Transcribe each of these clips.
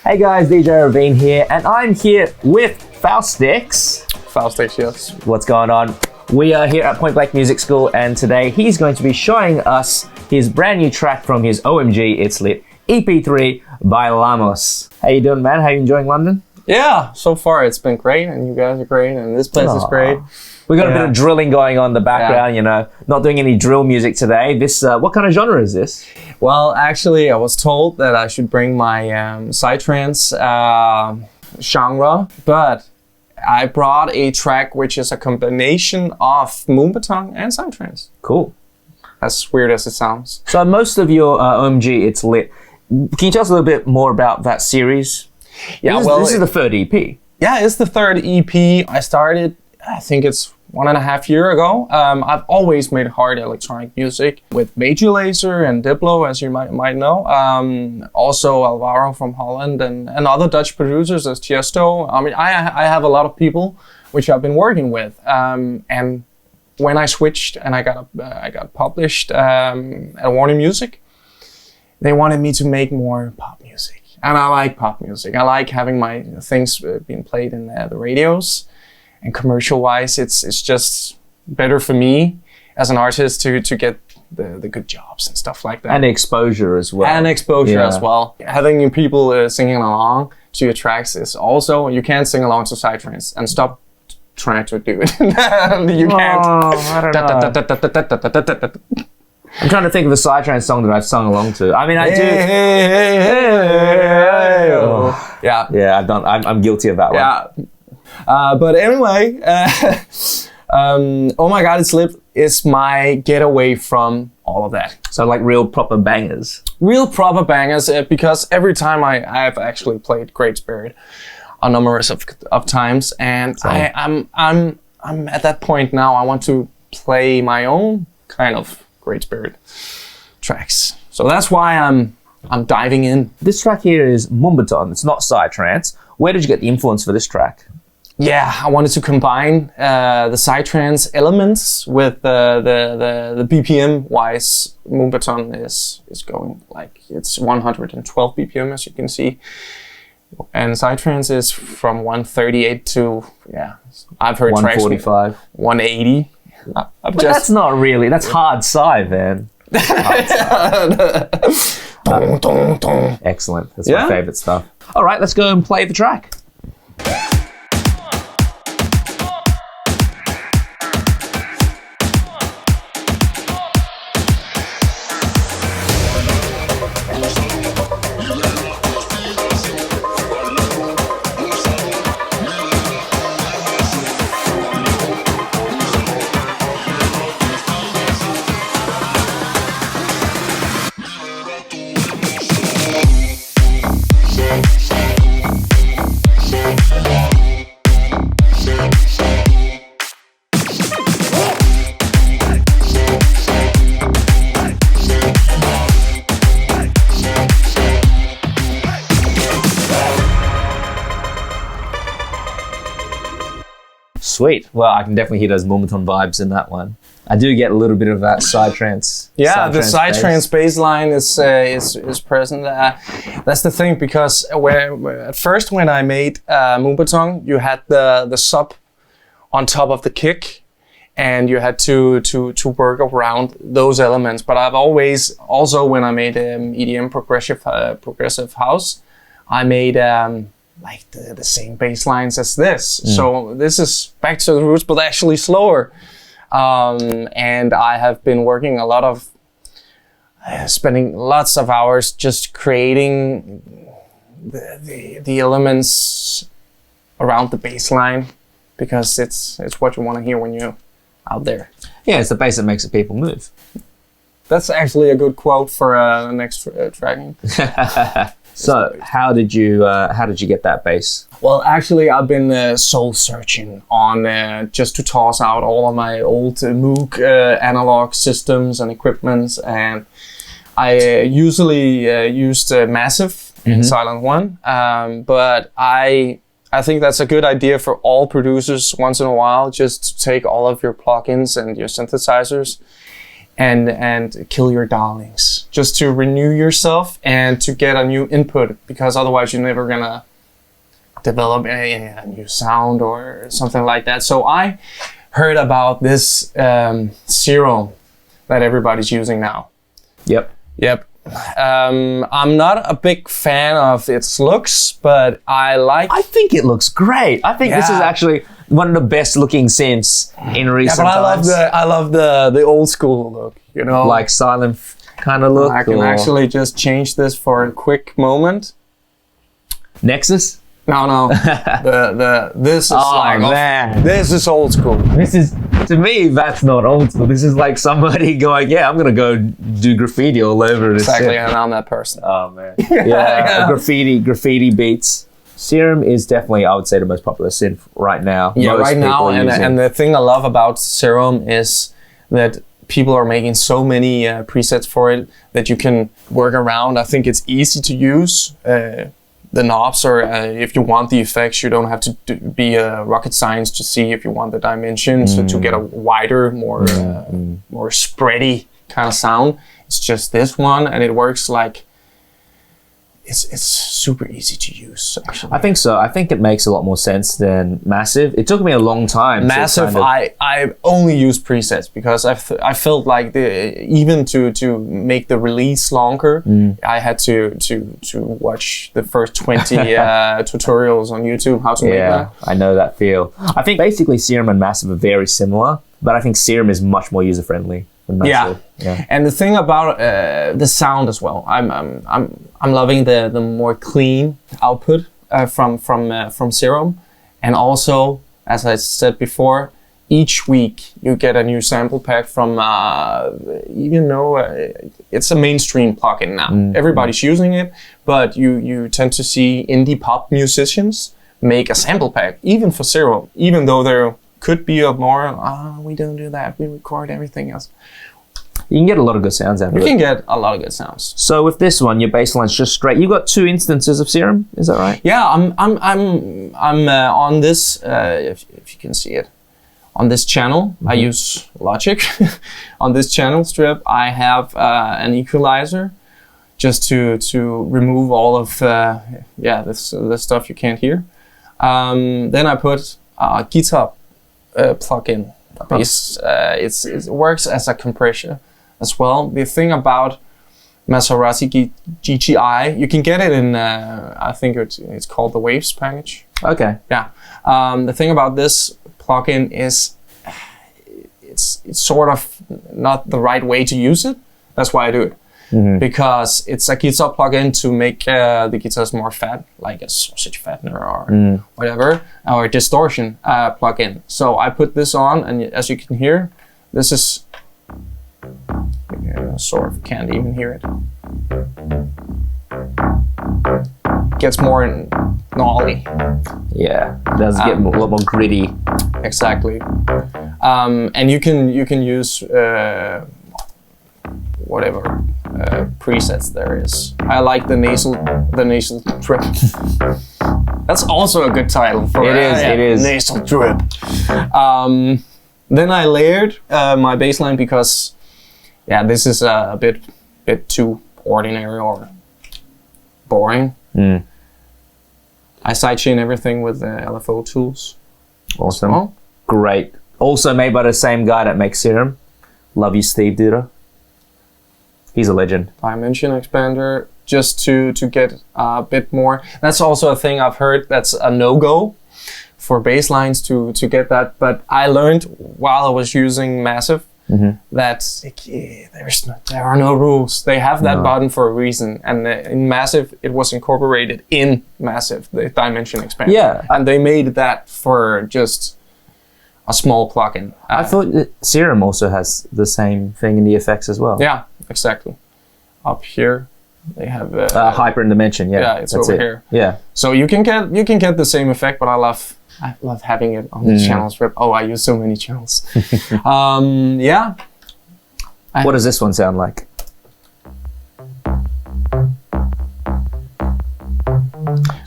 Hey guys, DJ Ravine here, and I'm here with Faustix. Faustix, yes. What's going on? We are here at Point Blank Music School, and today he's going to be showing us his brand new track from his OMG It's Lit EP3 Bailamos. How you doing, man? How you enjoying London? Yeah, so far it's been great, and you guys are great, and this place is great. We got a bit of drilling going on in the background, you know. Not doing any drill music today. This, what kind of genre is this? Well, actually, I was told that I should bring my psytrance genre, but I brought a track which is a combination of Moonbaton and psytrance. Cool. As weird as it sounds. So most of your OMG It's Lit. Can you tell us a little bit more about that series? Yeah, this is the third EP. Yeah, it's the third EP. I started, I think it's 1.5 years ago. I've always made hard electronic music with Major Lazer and Diplo, as you might know. Also Alvaro from Holland and other Dutch producers as Tiesto. I mean, I have a lot of people which I've been working with. And when I switched and I got published at Warner Music, they wanted me to make more pop music. And I like pop music. I like having my things being played in the radios. And commercial-wise, it's just better for me as an artist to get the good jobs and stuff like that. And exposure as well. As well. Having new people singing along to your tracks is also, you can't sing along to psytrance and stop trying to do it. You can't. I don't know. I'm trying to think of a psytrance song that I've sung along to. I mean, I do. Yeah. Yeah, I'm guilty of that one. Yeah. But anyway, Oh My God It's Lit is my getaway from all of that. So like real proper bangers. Real proper bangers, because every time I've actually played Great Spirit a numerous of times, and I'm at that point now. I want to play my own kind of Great Spirit tracks. So that's why I'm diving in. This track here is Moonbaton. It's not psytrance. Where did you get the influence for this track? Yeah, I wanted to combine the psytrance elements with the BPM wise. Moonbaton is going like it's 112 BPM, as you can see, and psytrance is from 138 to I've heard 145, 180. But that's not really. That's hard psy, man. Excellent. That's my favorite stuff. All right, let's go and play the track. Sweet. Well, I can definitely hear those Moonbaton vibes in that one. I do get a little bit of that psytrance. Yeah, the psytrance bass line is present. That's the thing, because at first when I made Moonbaton, you had the sub on top of the kick, and you had to work around those elements. But I've always also, when I made EDM progressive house, I made like the same bass lines as this. So this is back to the roots, but actually slower. And I have been working a lot of, spending lots of hours just creating the elements around the bass line, because it's what you want to hear when you're out there. Yeah, it's the bass that makes the people move. That's actually a good quote for the next tracking. So how did you get that bass? Well, actually, I've been soul searching on just to toss out all of my old Moog analog systems and equipments, and I usually used Massive in Silent One, but I think that's a good idea for all producers once in a while, just to take all of your plugins and your synthesizers and kill your darlings, just to renew yourself and to get a new input, because otherwise you're never gonna develop a new sound or something like that. So I heard about this serum that everybody's using now. Yep. I'm not a big fan of its looks, but I think it looks great. I think this is actually one of the best looking synths in recent times. I love the old school look, you know, like silent kind of look. I can actually just change this for a quick moment. Nexus? No. This is this is old school. This is, to me, that's not old school. This is like somebody going, yeah, I'm gonna go do graffiti all over this. Exactly, and I'm that person. Oh man. Yeah. Graffiti beats. Serum is definitely, I would say, the most popular synth right now. Yeah, right now, and the thing I love about Serum is that people are making so many presets for it that you can work around. I think it's easy to use. The knobs, or if you want the effects, you don't have to be a rocket science to see if you want the dimensions to get a wider, more spready kind of sound. It's just this one, and it works like it's super easy to use, actually. I think so. I think it makes a lot more sense than Massive. It took me a long time. Massive, I only use presets because I felt like even to make the release longer, I had to watch the first 20 tutorials on YouTube how to make that. I know that feel. I think basically Serum and Massive are very similar, but I think Serum is much more user friendly than Massive. Yeah. And the thing about the sound as well, I'm loving the more clean output from Serum, and also, as I said before, each week you get a new sample pack from even though it's a mainstream plugin now. Everybody's using it, but you tend to see indie pop musicians make a sample pack even for Serum, even though there could be a more we don't do that, we record everything else. You can get a lot of good sounds out of it. You can get a lot of good sounds. So with this one, your bass line's just straight. You've got 2 instances of Serum, is that right? Yeah, I'm on this. If you can see it, on this channel, I use Logic. On this channel strip, I have an equalizer, just to remove all of this stuff you can't hear. Then I put a guitar plugin. It works as a compressor as well. The thing about Maserati GTI, you can get it in, I think it's called the Waves package. Okay. Yeah. The thing about this plugin is it's sort of not the right way to use it. That's why I do it. Because it's a guitar plugin to make the guitars more fat, like a sausage fattener or whatever, or a distortion plugin. So I put this on, and as you can hear, this is sort of can't even hear it. Gets more gnarly. Yeah, it does get a lot more gritty. Exactly. And you can use whatever presets there is. I like the nasal drip. That's also a good title for it. It is nasal drip. Then I layered my bass line because this is a bit too ordinary or boring. I sidechain everything with LFO tools. Awesome. Well, great. Also made by the same guy that makes Serum. Love you, Steve Duda. He's a legend. Dimension expander, just to get a bit more. That's also a thing I've heard that's a no-go for bass lines to get that. But I learned while I was using Massive that there are no rules. They have that button for a reason. And in Massive, it was incorporated in Massive, the Dimension expander. Yeah. And they made that for just a small plugin. I thought that Serum also has the same thing in the effects as well. Yeah, exactly. Up here, they have hyper in dimension. Yeah, it's over here. Yeah. So you can get the same effect, but I love having it on the channel strip. Oh, I use so many channels. Yeah. What does this one sound like?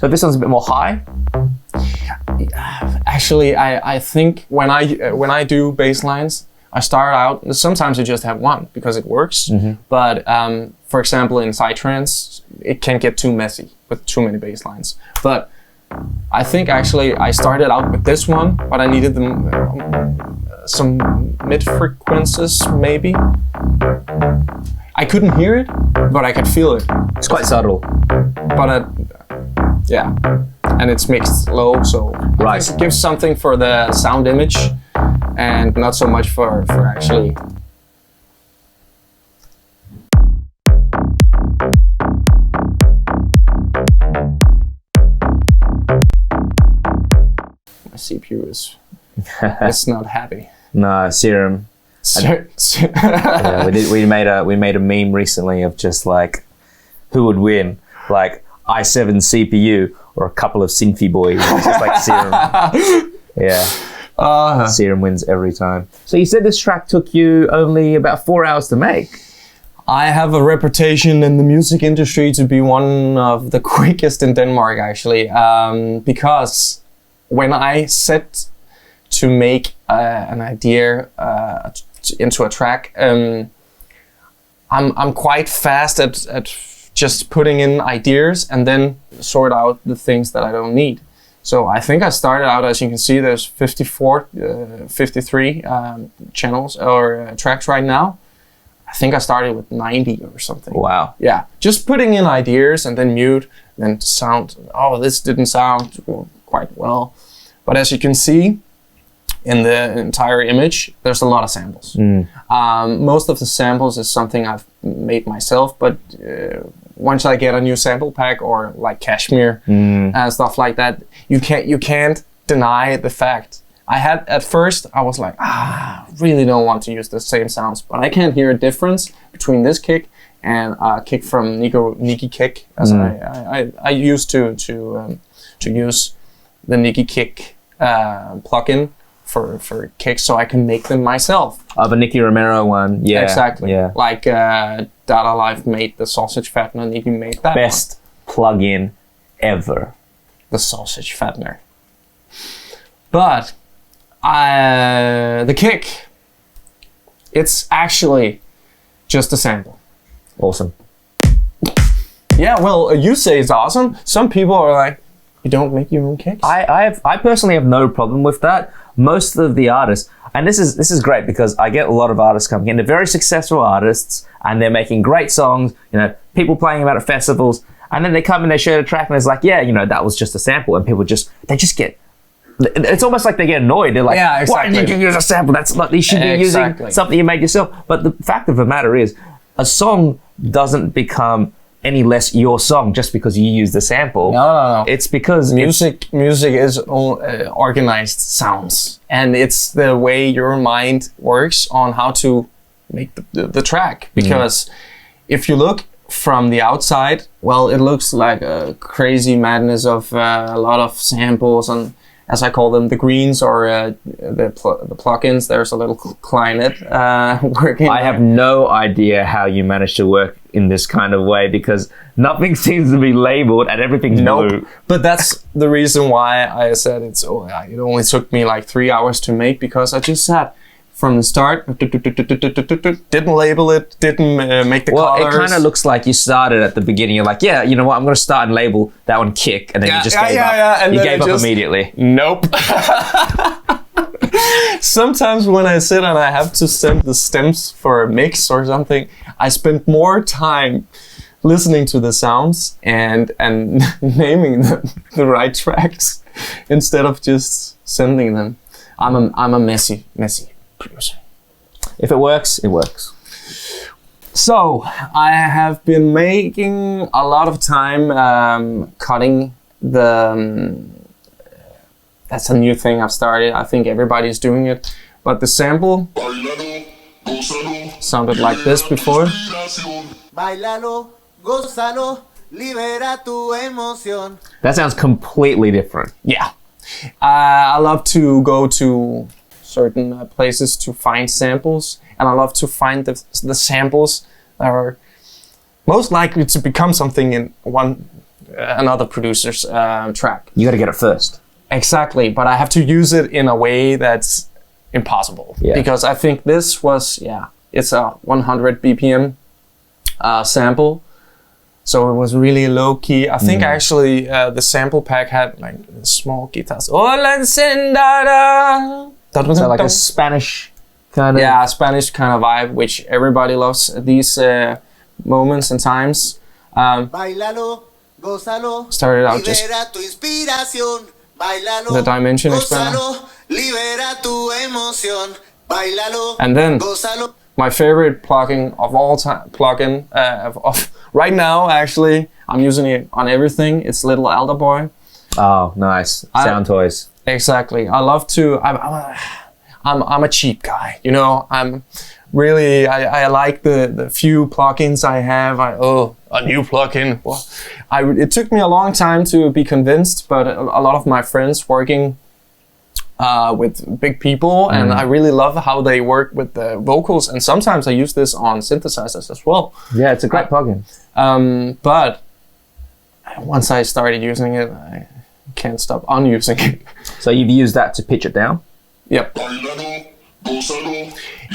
So this one's a bit more high. Actually, I think when I do bass lines, I start out, sometimes I just have one because it works. But for example, in psytrance, it can get too messy with too many bass lines. But I think actually I started out with this one, but I needed some mid frequencies maybe. I couldn't hear it, but I could feel it. It's quite subtle. But yeah, and it's mixed low, so I think it gives something for the sound image, and not so much for actually. My CPU is it's not happy. No, Serum. Yeah, we made a meme recently of just like who would win, like i7 CPU or a couple of Synthy boys. It's just like Serum. Yeah. Serum wins every time. So you said this track took you only about 4 hours to make. I have a reputation in the music industry to be one of the quickest in Denmark, actually, because when I set to make an idea into a track, I'm quite fast at just putting in ideas and then sort out the things that I don't need. So I think I started out, as you can see, there's 53 channels or tracks right now. I think I started with 90 or something. Wow. Yeah, just putting in ideas and then mute, then sound, oh, this didn't sound quite well. But as you can see, in the entire image, there's a lot of samples. Most of the samples is something I've made myself, but once I get a new sample pack or like Cashmere and stuff like that, you can't deny the fact. I had at first I was like, really don't want to use the same sounds, but I can't hear a difference between this kick and a kick from Nicky Kick, as I used to use the Nicky Kick plugin for kicks, so I can make them myself. The Nicky Romero one, yeah. Exactly. Yeah. Like Data Life made the sausage fattener, Nicky made that best plugin ever. The sausage fattener. But the kick, it's actually just a sample. Awesome. Yeah, well, you say it's awesome. Some people are like, you don't make your own kicks? I personally have no problem with that. Most of the artists, and this is great because I get a lot of artists coming in. They're very successful artists and they're making great songs, you know, people playing them out at festivals, and then they come and they share a track and it's like, yeah, you know, that was just a sample, and people just get, it's almost like they get annoyed. They're like, yeah, exactly. Why did you use a sample? That's not, you should be using something you made yourself. But the fact of the matter is, a song doesn't become any less your song just because you use the sample. No. It's because music is organized sounds, and it's the way your mind works on how to make the track. Because if you look from the outside, well, it looks like a crazy madness of a lot of samples, and as I call them, the greens or the plugins. There's a little clarinet working. I have no idea how you manage to work in this kind of way, because nothing seems to be labeled and everything's blue. But that's the reason why I said it only took me like 3 hours to make, because I just sat from the start, didn't label it, didn't make the colors. Well, it kind of looks like you started at the beginning. You're like, yeah, you know what, I'm going to start and label that one Kick, and then you just gave up. And you gave up immediately. Nope. Sometimes when I sit and I have to send the stems for a mix or something, I spend more time listening to the sounds and naming the right tracks instead of just sending them. I'm a messy producer. If it works, it works. So I have been making a lot of time cutting the. That's a new thing I've started. I think everybody's doing it, but the sample sounded like this before. That sounds completely different. Yeah. I love to go to certain places to find samples, and I love to find the samples that are most likely to become something in another producer's track. You got to get it first. Exactly, but I have to use it in a way that's impossible. Yeah. Because I think this was, it's a 100 BPM sample. So it was really low key. I think actually the sample pack had like small guitars. Hola encendada. So like a Spanish kind of. Yeah, Spanish kind of vibe, which everybody loves at these moments and times. Bailalo, gózalo, Started out just libera tu inspiración. Bailalo, the dimension expander. gózalo, libera tu emoción. Bailalo, And then gózalo. my favorite plugin of all time, of right now actually, I'm using it on everything. It's Little Alda Boy. Oh, nice. Sound toys. Exactly. I love to. I'm a cheap guy. You know. I'm really. I like the few plugins I have. A new plugin. Well, it took me a long time to be convinced, but a lot of my friends working with big people, and I really love how they work with the vocals. And sometimes I use this on synthesizers as well. Yeah, it's a great plugin. But once I started using it, I can't stop unusing it. So you've used that to pitch it down? Yep.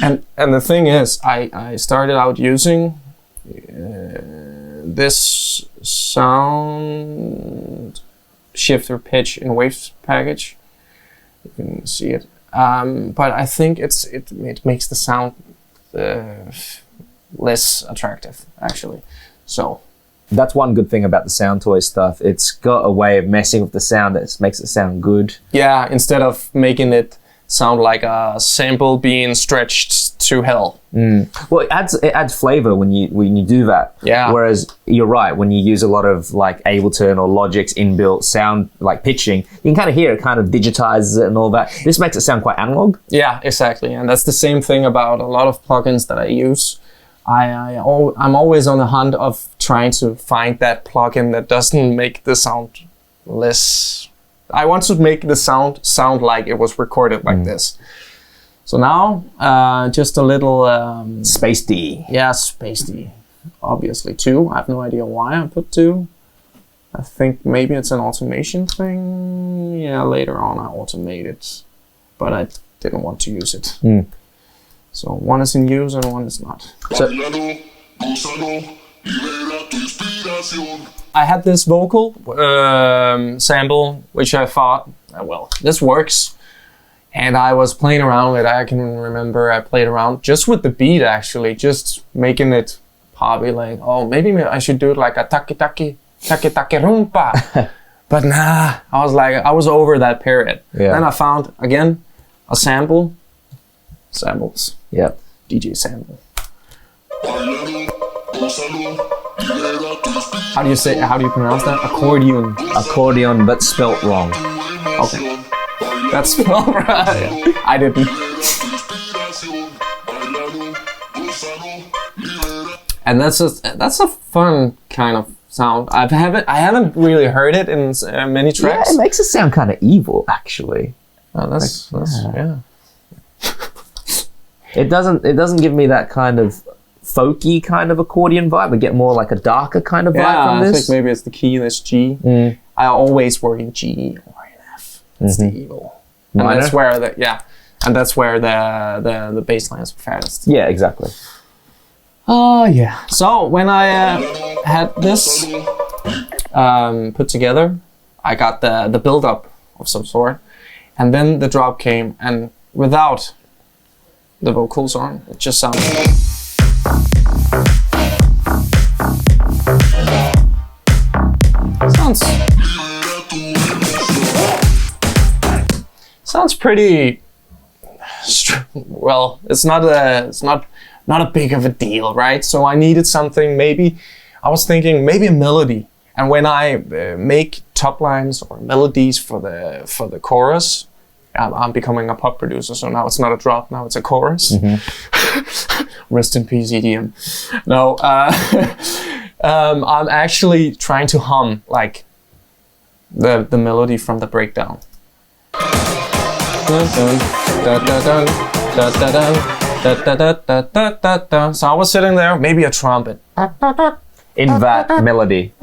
And the thing is, I started out using this sound shifter pitch in waves package. You can see it. But I think it makes the sound less attractive, actually. So that's one good thing about the sound toy stuff. It's got a way of messing with the sound that makes it sound good. yeah, instead of making it sound like a sample being stretched to hell. Well, it adds flavor when you do that. Yeah. Whereas you're right, when you use a lot of like Ableton or Logic's inbuilt sound like pitching, you can kind of hear it kind of digitizes it and all that. This makes it sound quite analog. Yeah, exactly. And that's the same thing about a lot of plugins that I use. I'm always on the hunt of trying to find that plugin that doesn't make the sound less. I want to make the sound like it was recorded like this. So now, just a little Space D. Yeah, Space D. Obviously 2. I have no idea why I put 2. I think maybe it's an automation thing. Yeah, later on I automated, but I didn't want to use it. So one is in use and one is not. So, I had this vocal sample, which I thought, well, this works. And I was playing around with it. I can remember I played around just with the beat, actually, just making it poppy, like, oh, maybe I should do it like a taki rumpa. But nah, I was over that period. Yeah. Then I found, again, a samples, yeah. DJ sample. How do you pronounce that? Accordion. Accordion, but spelt wrong. Okay. That's all right. I didn't. And that's a fun kind of sound. I haven't really heard it in many tracks. Yeah, it makes it sound kind of evil, actually. Oh, that's yeah. It doesn't give me that kind of folky kind of accordion vibe. We get more like a darker kind of vibe from this. I think maybe it's the key, this G. I always work in G or in F. It's the evil. And Minor? that's where the bass lines are fattest. Yeah, exactly. Oh yeah. So when I had this put together, I got the build up of some sort, and then the drop came, and without the vocals on, it just sounds. Sounds pretty. Well, it's not a big of a deal, right? So I needed something. Maybe I was thinking maybe a melody. And when I make top lines or melodies for the chorus, I'm becoming a pop producer. So now it's not a drop. Now it's a chorus. Rest in peace, EDM. No, I'm actually trying to hum like the melody from the breakdown. So I was sitting there, maybe a trumpet. In that melody.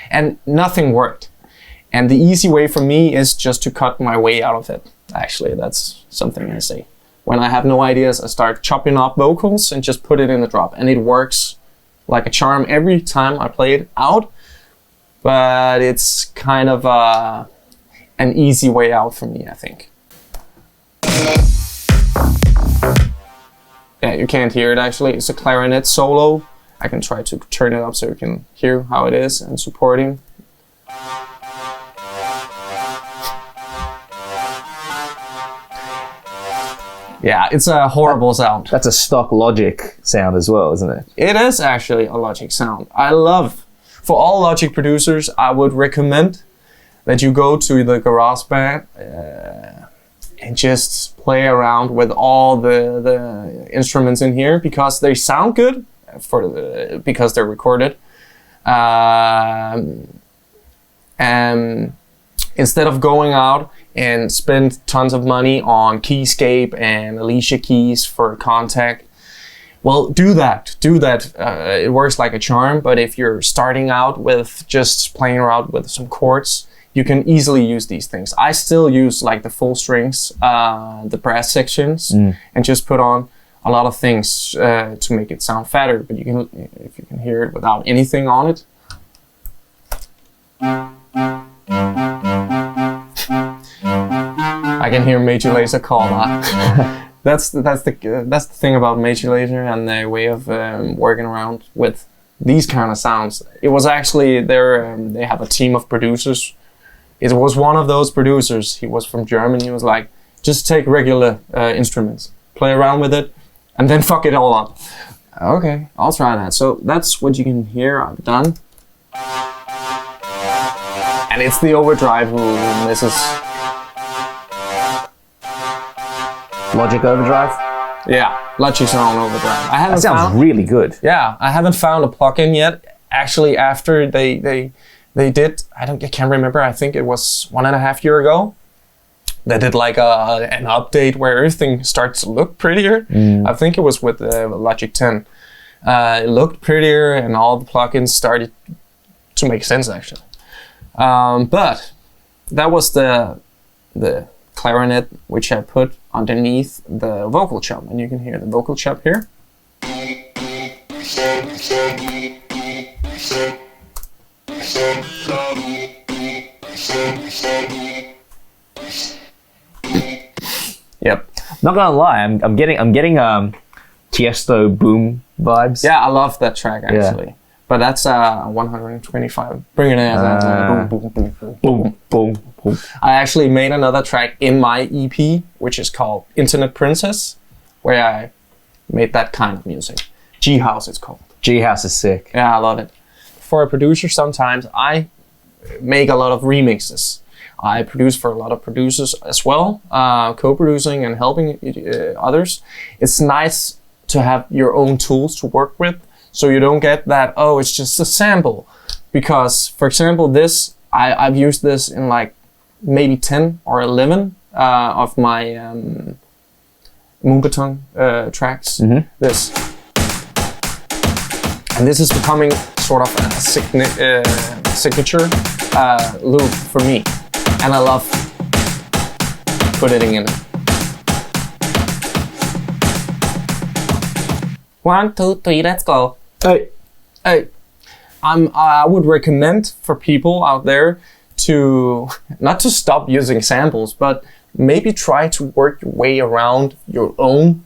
And nothing worked. And the easy way for me is just to cut my way out of it. Actually, that's something I say. When I have no ideas, I start chopping up vocals and just put it in the drop. And it works like a charm every time I play it out. But it's kind of an easy way out for me, I think. Yeah, you can't hear it actually. It's a clarinet solo. I can try to turn it up so you can hear how it is and supporting. Yeah, it's a horrible sound. That's a stock Logic sound as well, isn't it? It is actually a Logic sound. I love, for all Logic producers, I would recommend that you go to the GarageBand and just play around with all the instruments in here because they sound good because they're recorded. And instead of going out and spend tons of money on Keyscape and Alicia keys for Contact, well, do that. It works like a charm, but if you're starting out with just playing around with some chords, you can easily use these things. I still use like the full strings, the brass sections, and just put on a lot of things to make it sound fatter, but you can, if you can hear it without anything on it. I can hear Major Lazer call that. that's the thing about Major Lazer and their way of working around with these kind of sounds. It was actually they have a team of producers. It was one of those producers. He was from Germany. He was like, just take regular instruments, play around with it, and then fuck it all up. Okay, I'll try that. So that's what you can hear. I've done. And it's the overdrive rule, and this is Logic Overdrive? Yeah, Logic's own overdrive. That sounds really good. Yeah, I haven't found a plugin yet. Actually, after they did, I can't remember, I think it was 1.5 years ago, they did like an update where everything starts to look prettier. I think it was with Logic 10. It looked prettier and all the plugins started to make sense actually. But that was the clarinet which I put underneath the vocal chop, and you can hear the vocal chop here. Yep. Not gonna lie, I'm getting Tiesto Boom vibes. Yeah, I love that track actually. Yeah. But that's 125. Bring it in. Boom, boom, boom, boom, boom, boom. I actually made another track in my EP, which is called Internet Princess, where I made that kind of music. G-House it's called. G-House is sick. Yeah, I love it. For a producer, sometimes I make a lot of remixes. I produce for a lot of producers as well, co-producing and helping others. It's nice to have your own tools to work with, so you don't get that, oh, it's just a sample. Because, for example, this, I've used this in like maybe 10 or 11 of my Moonbaton tracks. This. And this is becoming sort of a signature loop for me. And I love putting it in. 1, 2, 3, let's go. Hey. I would recommend for people out there to not to stop using samples, but maybe try to work your way around your own.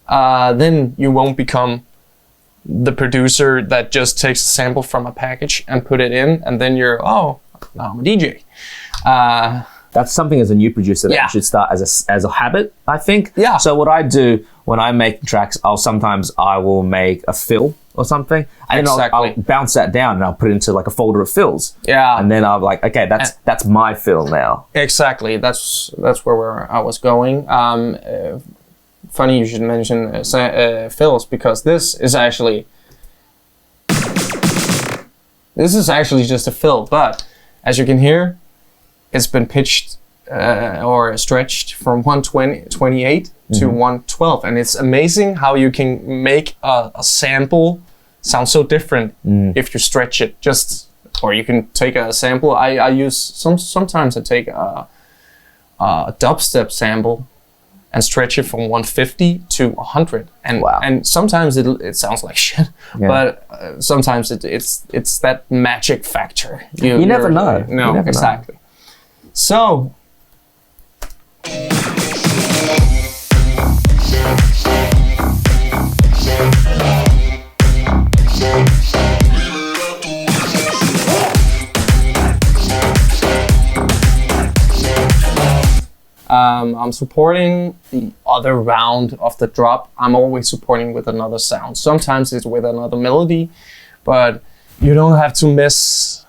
Then you won't become the producer that just takes a sample from a package and put it in, and then you're, oh, now I'm a DJ. That's something as a new producer that you should start as a habit, I think. Yeah. So what I do when I make tracks, I will make a fill or something, and then I'll bounce that down and I'll put it into like a folder of fills. Yeah. And then I'm like, okay, that's my fill now. Exactly. That's where I was going. Funny you should mention fills, because this is actually just a fill, but as you can hear, it's been pitched or stretched from 128 to 112, and it's amazing how you can make a sample sound so different if you stretch it. Or you can take a sample. I use sometimes I take a dubstep sample and stretch it from 150 to 100. And Wow. and sometimes it sounds like shit, Yeah. but sometimes it's that magic factor. You never know. No, You never know. exactly. So. I'm supporting the other round of the drop. I'm always supporting with another sound. Sometimes it's with another melody, but you don't have to miss,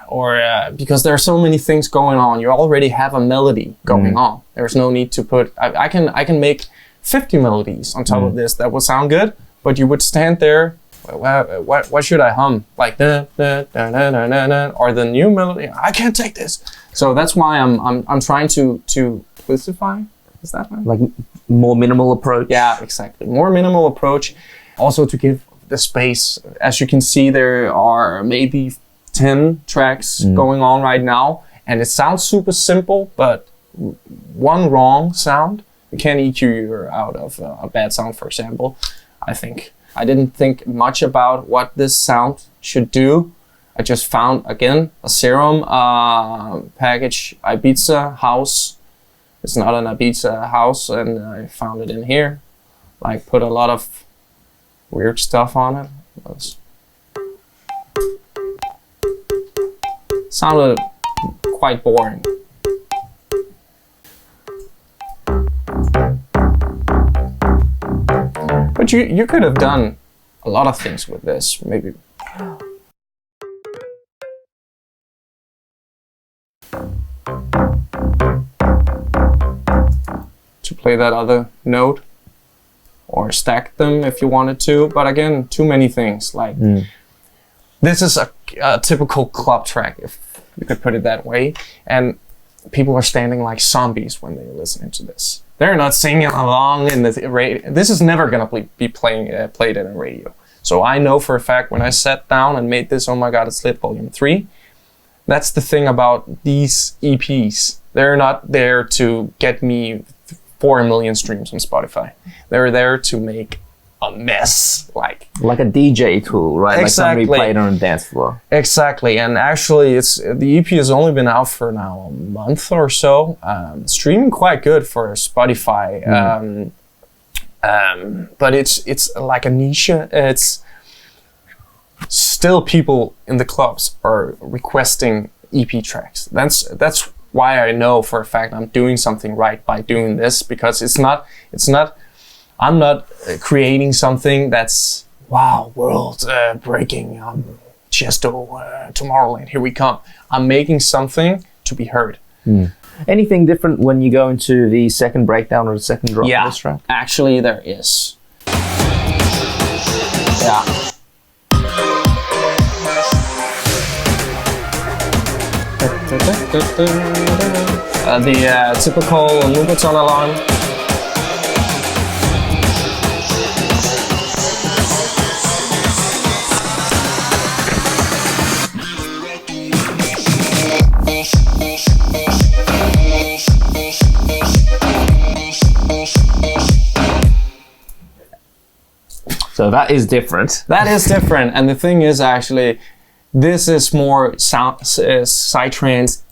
or because there are so many things going on. You already have a melody going on. There's no need to put. I can make 50 melodies on top of this that would sound good, but you would stand there. What should I hum? Like da, da, da, da, da, da, da, or the new melody? I can't take this. So that's why I'm trying to simplify. Is that right? Like more minimal approach. Yeah, exactly. More minimal approach. Also to give the space. As you can see, there are maybe 10 tracks going on right now, and it sounds super simple, but one wrong sound can EQ you out of a bad sound, for example. I think I didn't think much about what this sound should do. I just found, again, a Serum package, Ibiza house. It's not an Ibiza house, and I found it in here. Like, put a lot of weird stuff on it. Sounded quite boring. But you could have done a lot of things with this, maybe. To play that other note, or stack them if you wanted to, but again, too many things. Like this is a typical club track, if you could put it that way, and people are standing like zombies when they're listening to this. They're not singing along in the radio. This is never gonna be played in a radio. So I know for a fact when I sat down and made this, oh my god, it's lit volume 3. That's the thing about these EPs. They're not there to get me 4 million streams on Spotify. They're there to make a mess, like a DJ tool, right? Exactly. Like somebody played on a dance floor. Exactly, and actually, the EP has only been out for now a month or so. Streaming quite good for Spotify, but it's like a niche. It's still people in the clubs are requesting EP tracks. That's why I know for a fact I'm doing something right by doing this, because it's not. I'm not creating something that's wow, world breaking. Chesto, Tomorrowland, here we come. I'm making something to be heard. Anything different when you go into the second breakdown or the second drop of this track? Actually there is. Yeah. The typical Moombahton alarm. So that is different. That is different, and the thing is actually, this is more psytrance.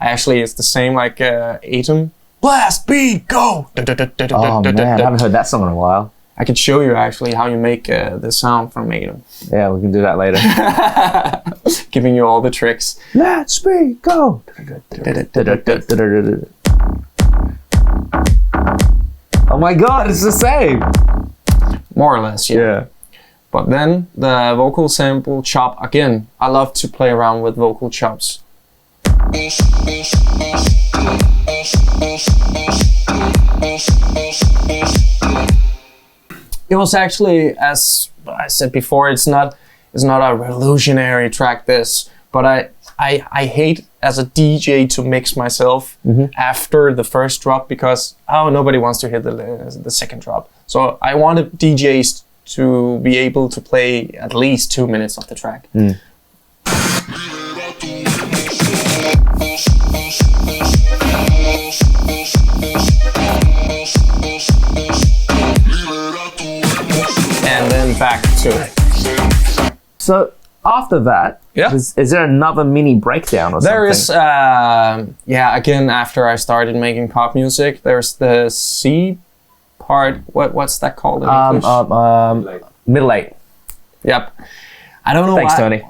Actually, it's the same like Atom. Blast, beat, go! Oh man, I haven't heard that song in a while. I could show you actually how you make the sound from Atom. Yeah, we can do that later. Giving you all the tricks. Let's be go. Oh my god, it's the same. More or less, yeah. But then the vocal sample chop, again, I love to play around with vocal chops. It was actually, as I said before, it's not a revolutionary track, this, but I hate as a DJ to mix myself after the first drop, because nobody wants to hear the second drop. So I wanted DJs to be able to play at least 2 minutes of the track. to. So after that, Yeah. is there another mini breakdown or There something? is, again, after I started making pop music, there's the C part. What's that called in English? Middle eight. Yep. I don't know Thanks, why. Tony.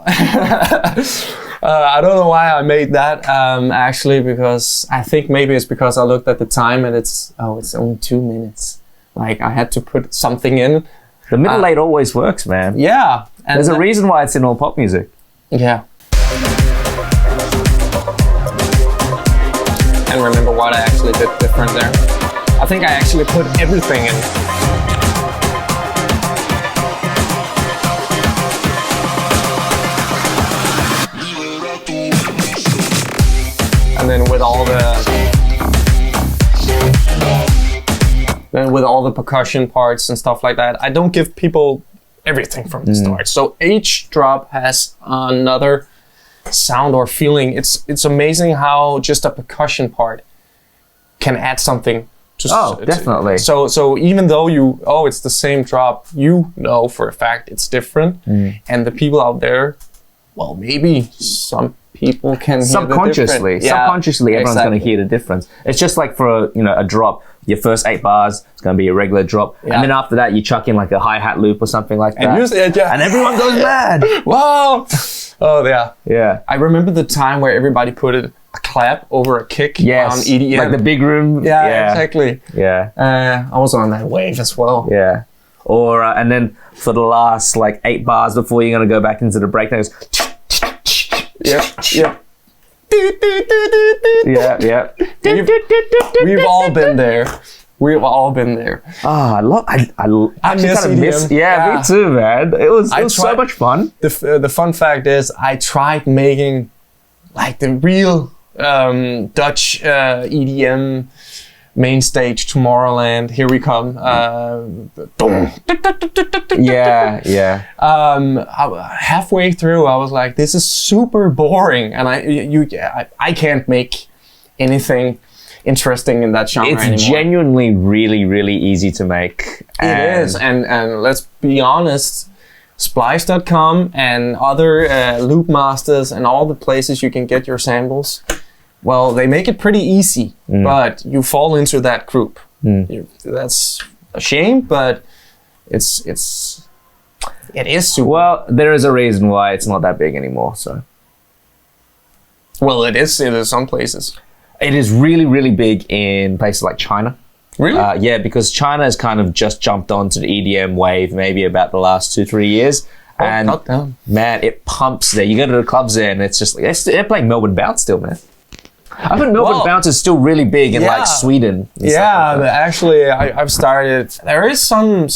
I don't know why I made that, actually, because I think maybe it's because I looked at the time and it's only 2 minutes. Like, I had to put something in. The middle eight always works, man. Yeah. And There's a reason why it's in all pop music. Yeah. And remember what I actually did different there. I think I actually put everything in. And then with all the percussion parts and stuff like that, I don't give people everything from the start. So each drop has another sound or feeling. It's amazing how just a percussion part can add something. Definitely. So even though it's the same drop, you know for a fact it's different, and the people out there, well, maybe some people can hear Subconsciously, the difference. everyone's going to hear the difference. It's just like for a drop. Your first 8 bars, it's going to be a regular drop, and then after that, you chuck in like a hi-hat loop or something like that, and everyone goes mad. Wow! Oh yeah, Yeah. I remember the time where everybody put a clap over a kick on EDM. Like the big room. Yeah, exactly. Yeah. I was on that wave as well. Yeah. Or and then for the last like 8 bars before you're going to go back into the breakdown, it goes, Yep. yeah. We've all been there. We've all been there. Oh, I miss kind of miss. EDM. Yeah, me too, man. It was so much fun. The fun fact is, I tried making like the real Dutch EDM main stage, Tomorrowland. Here we come. Yeah. Halfway through, I was like, "This is super boring," and I can't make anything interesting in that genre It's anymore. genuinely really, really easy to make. It is, and let's be honest, Splice.com and other loop masters and all the places you can get your samples, well, they make it pretty easy, but you fall into that group. That's a shame, but it is super. Well, there is a reason why it's not that big anymore. So, Well, it is in some places. it is really, really big in places like China. Really? Yeah, because China has kind of just jumped onto the EDM wave maybe about the last 2-3 years. And goddamn. man, it pumps there. You go to the clubs there and it's just like, they're playing Melbourne Bounce still, man. I think Melbourne Bounce is still really big in like Sweden. And stuff like But that. actually, I've started. There is some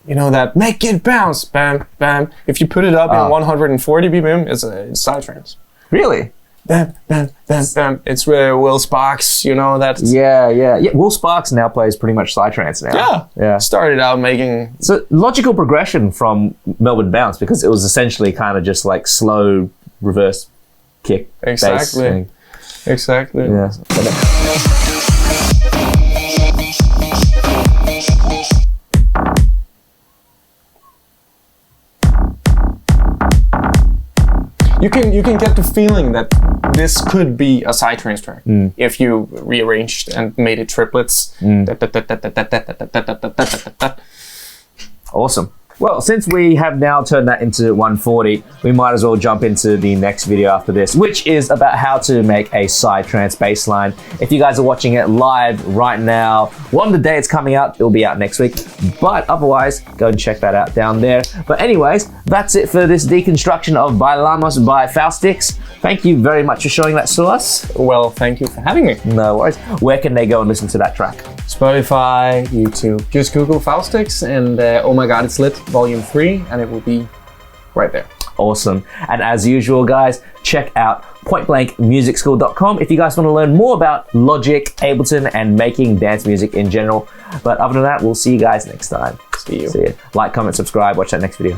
that make it bounce, bam, bam. If you put it up in 140 BPM, it's psytrance. Really? Bam, bam, bam, bam. It's Will Sparks, that. Yeah. Will Sparks now plays pretty much psytrance now. Yeah. Started out making. It's a logical progression from Melbourne Bounce because it was essentially kind of just like slow reverse kick. Bass thing. Exactly. Yeah. You can get the feeling that this could be a psytrance track if you rearranged and made it triplets. Awesome. Well, since we have now turned that into 140, we might as well jump into the next video after this, which is about how to make a psytrance bass line. If you guys are watching it live right now, on the day it's coming out, it'll be out next week. But otherwise, go and check that out down there. But anyways, that's it for this deconstruction of Bailamos by Faustix. Thank you very much for showing that to us. Well, thank you for having me. No worries. Where can they go and listen to that track? Spotify, YouTube. Just Google Faustix and Oh My God It's Lit Volume 3 and it will be right there. Awesome. And as usual, guys, check out pointblankmusicschool.com if you guys want to learn more about Logic, Ableton, and making dance music in general. But other than that, we'll see you guys next time. See you. See you. Like, comment, subscribe, watch that next video.